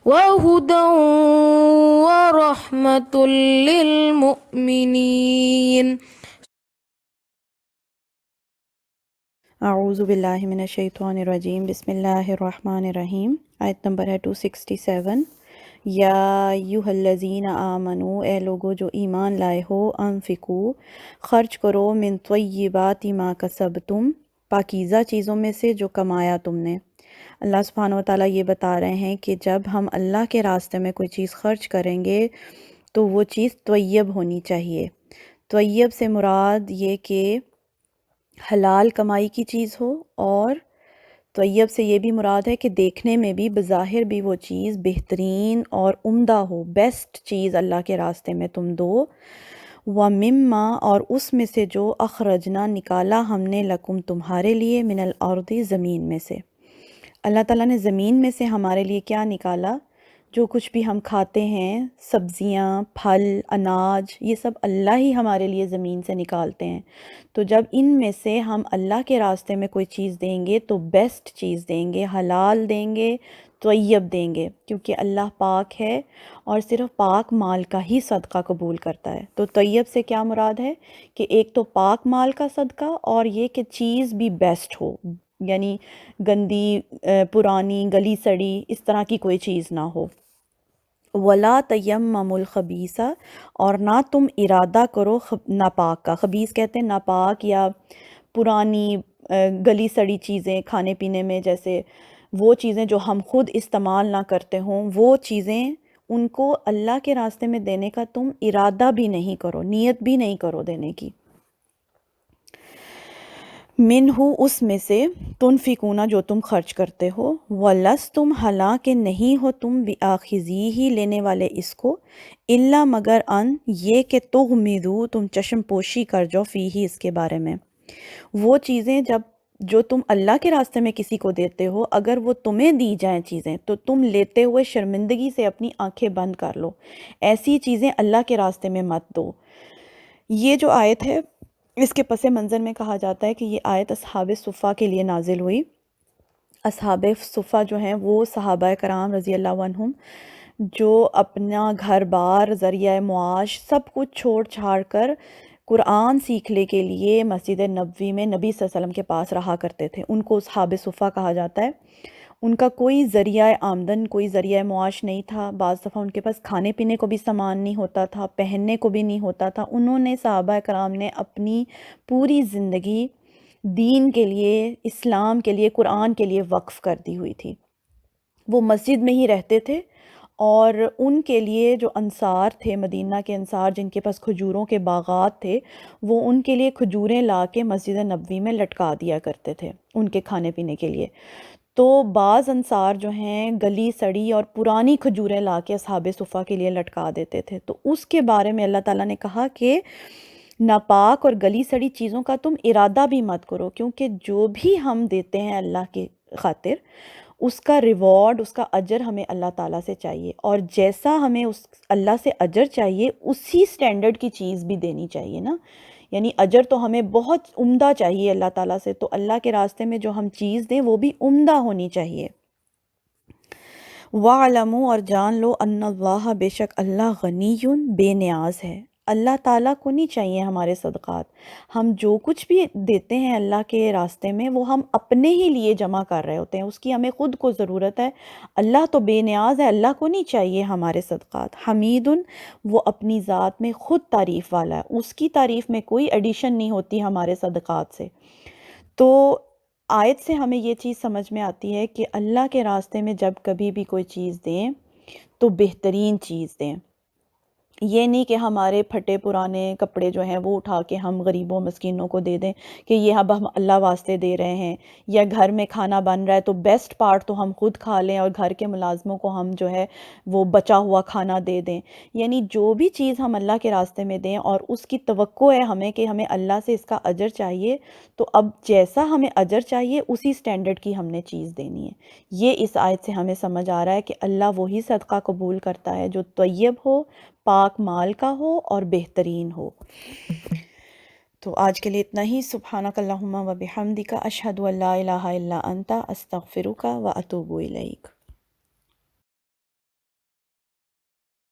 وهدى ورحمة للمؤمنين. اعوذ باللہ من الشیطان الرجیم، بسم اللہ الرحمن الرحیم۔ آیت نمبر ہے 267۔ یا ایھا الذین آمنو، اے لوگو جو ایمان لائے ہو، انفقو، خرچ کرو، من طیبات ما کسبتم، پاکیزہ چیزوں میں سے جو کمایا تم نے۔ اللہ سبحانہ وتعالیٰ یہ بتا رہے ہیں کہ جب ہم اللہ کے راستے میں کوئی چیز خرچ کریں گے تو وہ چیز طیب ہونی چاہیے۔ طیب سے مراد یہ کہ حلال کمائی کی چیز ہو، اور طیب سے یہ بھی مراد ہے کہ دیکھنے میں بھی بظاہر بھی وہ چیز بہترین اور عمدہ ہو، بیسٹ چیز اللہ کے راستے میں تم دو۔ وَمِمَّا، اور اس میں سے جو اخرجنا نکالا ہم نے لکم تمہارے لیے، من الارض زمین میں سے۔ اللہ تعالیٰ نے زمین میں سے ہمارے لیے کیا نکالا؟ جو کچھ بھی ہم کھاتے ہیں، سبزیاں، پھل، اناج، یہ سب اللہ ہی ہمارے لیے زمین سے نکالتے ہیں۔ تو جب ان میں سے ہم اللہ کے راستے میں کوئی چیز دیں گے تو بیسٹ چیز دیں گے، حلال دیں گے، طیب دیں گے، کیونکہ اللہ پاک ہے اور صرف پاک مال کا ہی صدقہ قبول کرتا ہے۔ تو طیب سے کیا مراد ہے کہ ایک تو پاک مال کا صدقہ، اور یہ کہ چیز بھی بیسٹ ہو، یعنی گندی، پرانی، گلی سڑی، اس طرح کی کوئی چیز نہ ہو۔ وَلَا تَيَمَّمُوا الْخَبِيثَ، اور نہ تم ارادہ کرو ناپاک کا۔ خبیث کہتے ہیں ناپاک یا پرانی، گلی سڑی چیزیں کھانے پینے میں، جیسے وہ چیزیں جو ہم خود استعمال نہ کرتے ہوں، وہ چیزیں ان کو اللہ کے راستے میں دینے کا تم ارادہ بھی نہیں کرو، نیت بھی نہیں کرو دینے کی۔ منہ، اس میں سے، تنفقون، جو تم خرچ کرتے ہو، وَلَسْتُمْ، حالانکہ نہیں ہو تم بِآخِذِیہ، لینے والے اس کو، الا مگر ان، یہ کہ تغمضوا، تم چشم پوشی کر جاؤ، فیہ، اس کے بارے میں۔ وہ چیزیں جو تم اللہ کے راستے میں کسی کو دیتے ہو، اگر وہ تمہیں دی جائیں چیزیں تو تم لیتے ہوئے شرمندگی سے اپنی آنکھیں بند کر لو، ایسی چیزیں اللہ کے راستے میں مت دو۔ یہ جو آیت ہے، اس کے پس منظر میں کہا جاتا ہے کہ یہ آیت اصحاب صفہ کے لیے نازل ہوئی۔ اصحاب صفہ جو ہیں وہ صحابہ کرام رضی اللہ عنہم، جو اپنا گھر بار، ذریعہ معاش، سب کچھ چھوڑ چھاڑ کر قرآن سیکھنے کے لیے مسجد نبوی میں نبی صلی اللہ علیہ وسلم کے پاس رہا کرتے تھے۔ ان کو اصحاب صفہ کہا جاتا ہے۔ ان کا کوئی ذریعہ آمدن، کوئی ذریعہ معاش نہیں تھا، بعض دفعہ ان کے پاس کھانے پینے کو بھی سامان نہیں ہوتا تھا، پہننے کو بھی نہیں ہوتا تھا۔ انہوں نے، صحابہ کرام نے، اپنی پوری زندگی دین کے لیے، اسلام کے لیے، قرآن کے لیے وقف کر دی ہوئی تھی۔ وہ مسجد میں ہی رہتے تھے، اور ان کے لیے جو انصار تھے، مدینہ کے انصار جن کے پاس کھجوروں کے باغات تھے، وہ ان کے لیے کھجوریں لا کے مسجد نبوی میں لٹکا دیا کرتے تھے ان کے کھانے پینے کے لیے۔ تو بعض انصار جو ہیں گلی سڑی اور پرانی کھجوریں لا کے اصحاب صفہ کے لیے لٹکا دیتے تھے۔ تو اس کے بارے میں اللہ تعالیٰ نے کہا کہ ناپاک اور گلی سڑی چیزوں کا تم ارادہ بھی مت کرو، کیونکہ جو بھی ہم دیتے ہیں اللہ کی خاطر، اس کا ریوارڈ، اس کا اجر ہمیں اللہ تعالیٰ سے چاہیے، اور جیسا ہمیں اس اللہ سے اجر چاہیے اسی سٹینڈرڈ کی چیز بھی دینی چاہیے نا۔ یعنی اجر تو ہمیں بہت عمدہ چاہیے اللہ تعالیٰ سے، تو اللہ کے راستے میں جو ہم چیز دیں وہ بھی عمدہ ہونی چاہیے۔ وَاعْلَمُوا، اور جان لو، ان اللہ، بے شک اللہ، غنی، بے نیاز ہے۔ اللہ تعالیٰ کو نہیں چاہیے ہمارے صدقات۔ ہم جو کچھ بھی دیتے ہیں اللہ کے راستے میں، وہ ہم اپنے ہی لیے جمع کر رہے ہوتے ہیں، اس کی ہمیں خود کو ضرورت ہے۔ اللہ تو بے نیاز ہے، اللہ کو نہیں چاہیے ہمارے صدقات۔ حمید، وہ اپنی ذات میں خود تعریف والا ہے، اس کی تعریف میں کوئی ایڈیشن نہیں ہوتی ہمارے صدقات سے۔ تو آیت سے ہمیں یہ چیز سمجھ میں آتی ہے کہ اللہ کے راستے میں جب کبھی بھی کوئی چیز دیں تو بہترین چیز دیں۔ یہ نہیں کہ ہمارے پھٹے پرانے کپڑے جو ہیں وہ اٹھا کے ہم غریبوں مسکینوں کو دے دیں کہ یہ اب ہم اللہ واسطے دے رہے ہیں، یا گھر میں کھانا بن رہا ہے تو بیسٹ پارٹ تو ہم خود کھا لیں اور گھر کے ملازموں کو ہم جو ہے وہ بچا ہوا کھانا دے دیں۔ یعنی جو بھی چیز ہم اللہ کے راستے میں دیں اور اس کی توقع ہے ہمیں کہ ہمیں اللہ سے اس کا اجر چاہیے، تو اب جیسا ہمیں اجر چاہیے اسی سٹینڈرڈ کی ہم نے چیز دینی ہے۔ یہ اس آیت سے ہمیں سمجھ آ رہا ہے کہ اللہ وہی صدقہ قبول کرتا ہے جو طیب ہو، پاک مال کا ہو اور بہترین ہو۔ تو آج کے لیے اتنا ہی۔ سبحانک اللہم و بحمدک، اشہد ان لا الہ الا انت، استغفرک و اتوب الیک۔